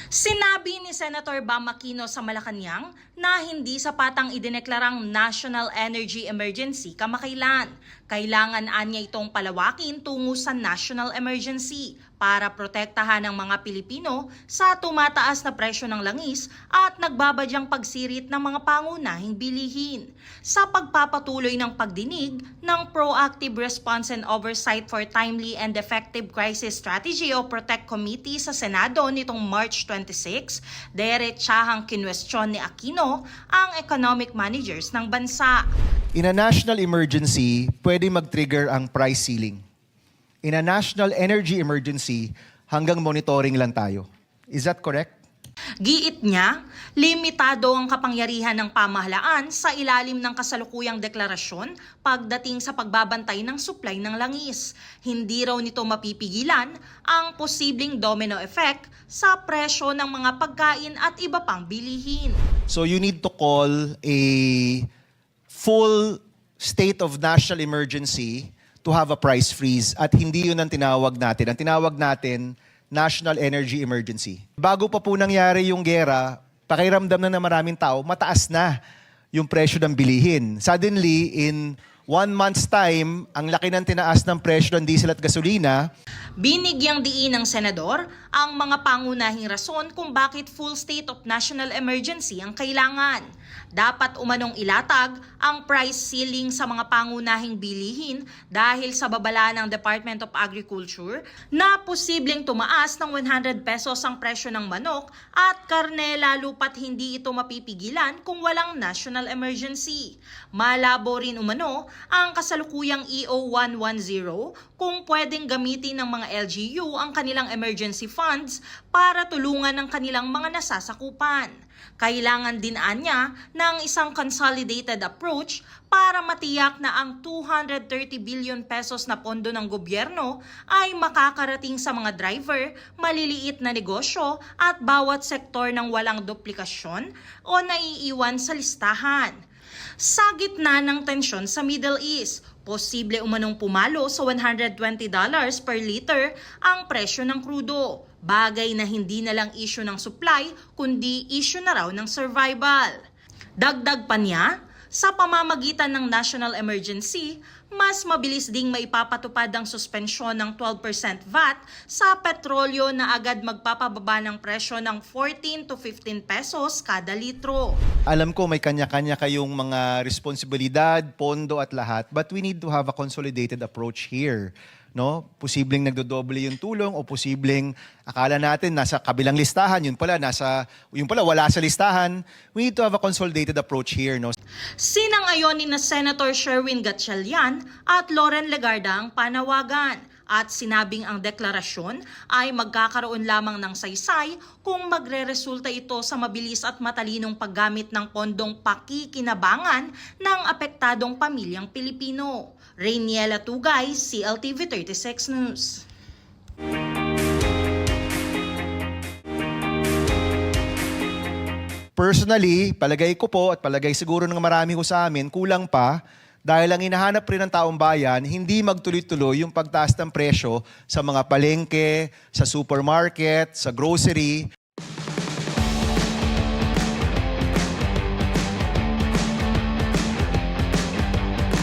Sinabi ni Senator Bam Aquino sa Malacanang na hindi sapatang idineklarang national energy emergency kamakailan. Kailangan anya itong palawakin tungo sa national emergency para protektahan ang mga Pilipino sa tumataas na presyo ng langis at nagbabadyang pagsirit ng mga pangunahing bilihin. Sa pagpapatuloy ng pagdinig ng Proactive Response and Oversight for Timely and Effective Crisis Strategy o PROTECT Committee sa Senado nitong March 26, diretsahang kinwestiyon ni Aquino ang economic managers ng bansa. In a national emergency, pwede mag-trigger ang price ceiling. In a national energy emergency, hanggang monitoring lang tayo. Is that correct? Giit niya, limitado ang kapangyarihan ng pamahalaan sa ilalim ng kasalukuyang deklarasyon pagdating sa pagbabantay ng supply ng langis. Hindi raw nito mapipigilan ang posibleng domino effect sa presyo ng mga pagkain at iba pang bilihin. So you need to call a full state of national emergency to have a price freeze at hindi yun ang tinawag natin. Ang tinawag natin, national energy emergency. Bago pa po nangyari yung gera, pakiramdam na maraming tao, mataas na yung presyo ng bilihin. Suddenly, in 1 month's time, ang laki ng tinaas ng presyo ng diesel at gasolina. Binigyang diin ng senador ang mga pangunahing rason kung bakit full state of national emergency ang kailangan. Dapat umanong ilatag ang price ceiling sa mga pangunahing bilihin dahil sa babala ng Department of Agriculture na posibleng tumaas ng 100 pesos ang presyo ng manok at karne lalo pat hindi ito mapipigilan kung walang national emergency. Malabo rin umano ang kasalukuyang EO 110 kung pwedeng gamitin ng mga LGU ang kanilang emergency funds para tulungan ang kanilang mga nasasakupan. Kailangan din anya ng isang consolidated approach para matiyak na ang 230 billion pesos na pondo ng gobyerno ay makakarating sa mga driver, maliliit na negosyo at bawat sektor ng walang duplikasyon o naiiwan sa listahan. Sa gitna ng tensyon sa Middle East, posible umanong pumalo sa $120 per liter ang presyo ng krudo. Bagay na hindi na lang issue ng supply, kundi issue na raw ng survival. Dagdag pa niya, sa pamamagitan ng national emergency, mas mabilis ding maipapatupad ang suspensyon ng 12% VAT sa petrolyo na agad magpapababa ng presyo ng 14 to 15 pesos kada litro. Alam ko may kanya-kanya kayong mga responsibilidad, pondo at lahat, but we need to have a consolidated approach here. No? Posibleng nagdodoble yung tulong o posibleng akala natin nasa kabilang listahan, yun pala wala sa listahan. We need to have a consolidated approach here, no? Sinang-ayon ni Senator Sherwin Gatchalian at Loren Legarda ang panawagan at sinabing ang deklarasyon ay magkakaroon lamang ng saysay kung magreresulta ito sa mabilis at matalinong paggamit ng pondong pakikinabangan ng apektadong pamilyang Pilipino. Rainiela Tugay, CLTV 36 News. Personally, palagay ko po at palagay siguro ng marami ko sa amin, kulang pa dahil ang hinahanap rin ng taong bayan, hindi magtuloy-tuloy yung pagtaas ng presyo sa mga palengke, sa supermarket, sa grocery.